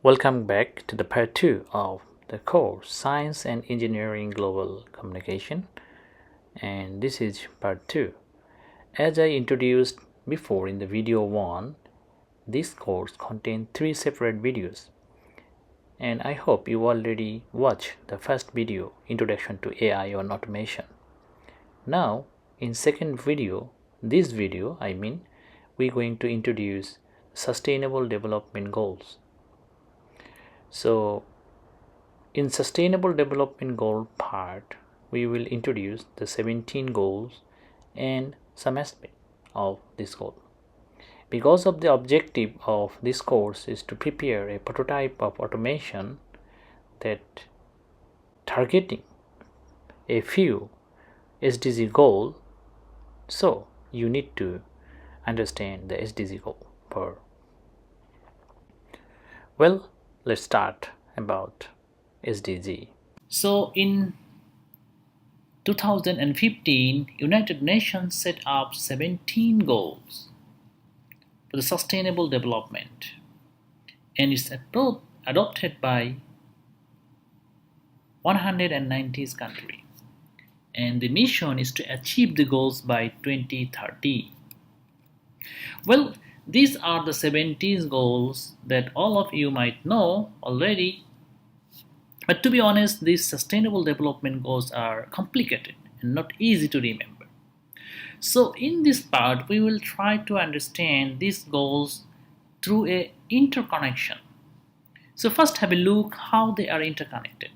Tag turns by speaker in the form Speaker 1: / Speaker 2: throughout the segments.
Speaker 1: Welcome back to the part 2 of the course Science and Engineering Global Communication, and this is part 2. As I introduced before in the video 1, this course contains 3 separate videos, and I hope you already watched the first video, Introduction to AI and Automation. Now in second video, we're going to introduce Sustainable Development Goals. So in Sustainable Development Goal part, we will introduce the 17 goals and some aspect of this goal. Because of the objective of this course is to prepare a prototype of automation that targeting a few SDG goal, so you need to understand the SDG goal per. Well, let's start about SDG. So in 2015, United Nations set up 17 goals for the sustainable development, and it's adopted by 190 countries, and the mission is to achieve the goals by 2030. Well, these are the 17 goals that all of you might know already, but to be honest, these sustainable development goals are complicated and not easy to remember. So in this part, we will try to understand these goals through an interconnection. So first have a look how they are interconnected.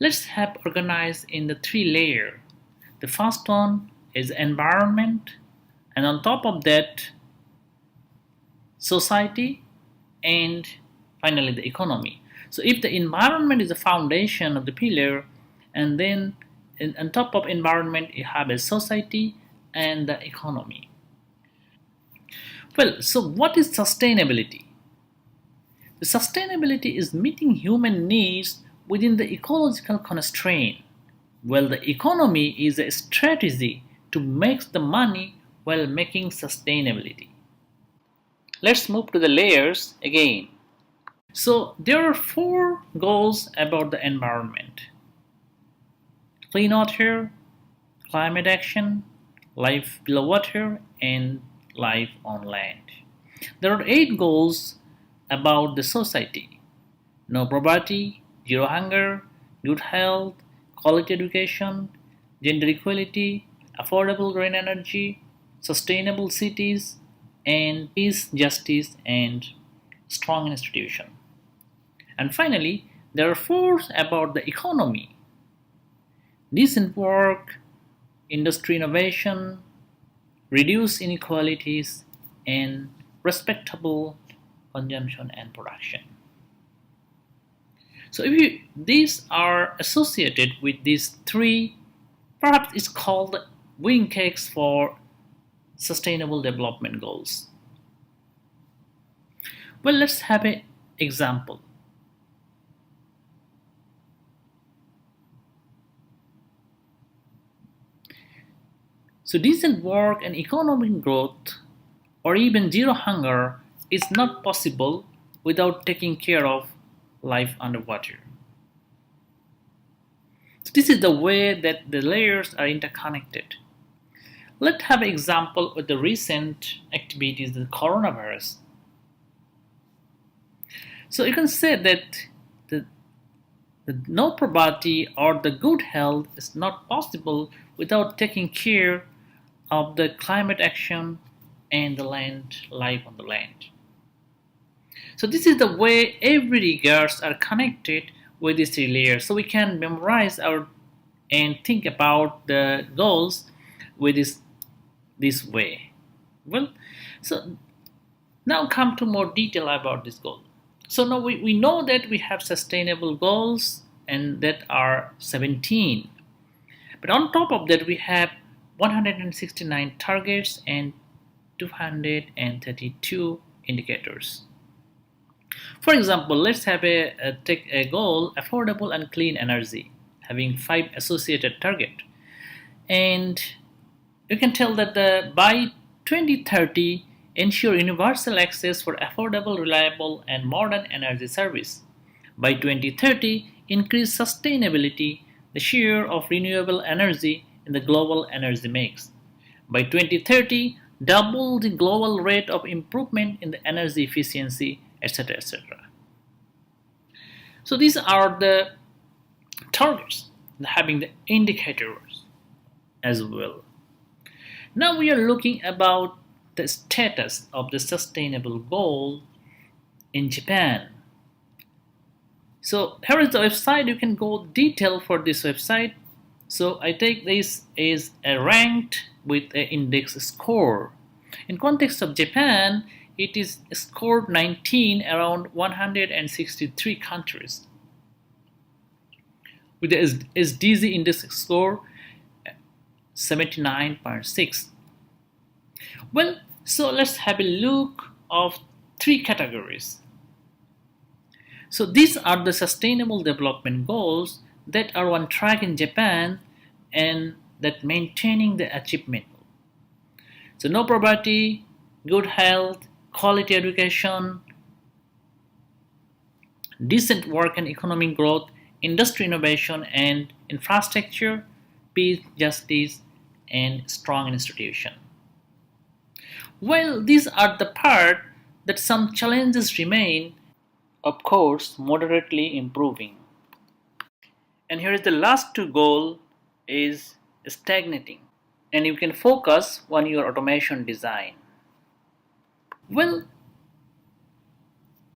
Speaker 1: Let's have organized in the 3 layers. The first one is environment, and on top of that, society, and finally the economy. So if the environment is the foundation of the pillar, and then on top of environment you have a society and the economy. Well, so what is sustainability? The sustainability is meeting human needs within the ecological constraint. Well, the economy is a strategy to make the money while making sustainability. Let's move to the layers again. So there are 4 goals about the environment: clean water, climate action, life below water, and life on land. There are 8 goals about the society: no poverty, zero hunger, good health, quality education, gender equality, affordable green energy, sustainable cities, and peace, justice, and strong institution. And finally, there are 4 about the economy: decent work, industry innovation, reduce inequalities, and respectable consumption and production. So if these are associated with these 3, perhaps it's called winning cakes for sustainable development goals. Well, let's have an example. So decent work and economic growth, or even zero hunger, is not possible without taking care of life underwater. So this is the way that the layers are interconnected. Let's have an example with the recent activities, the coronavirus. So you can say that the no poverty or the good health is not possible without taking care of the climate action and the land, life on the land. So this is the way every regards are connected with these 3 layers. So we can memorize and think about the goals with this way. Well, so now come to more detail about this goal. So now we know that we have sustainable goals, and that are 17. But on top of that, we have 169 targets and 232 indicators. For example, let's have take a goal: affordable and clean energy, having 5 associated targets. And you can tell that by 2030 ensure universal access for affordable, reliable, and modern energy service. By 2030, increase sustainability, the share of renewable energy in the global energy mix. By 2030, double the global rate of improvement in the energy efficiency, etc. etc. So these are the targets, having the indicators as well. Now we are looking about the status of the sustainable goal in Japan. So here is the website. You can go detail for this website. So I take this as a ranked with an index score. In context of Japan, it is scored 19 around 163 countries. With the SDG index score 79.6. Well, so let's have a look of three categories. So these are the sustainable development goals that are on track in Japan and that maintaining the achievement. So no poverty, good health, quality education, decent work and economic growth, industry innovation and infrastructure, peace, justice, and strong institution. Well, these are the part that some challenges remain, of course, moderately improving. And here is the last two goal is stagnating. And you can focus on your automation design. Well,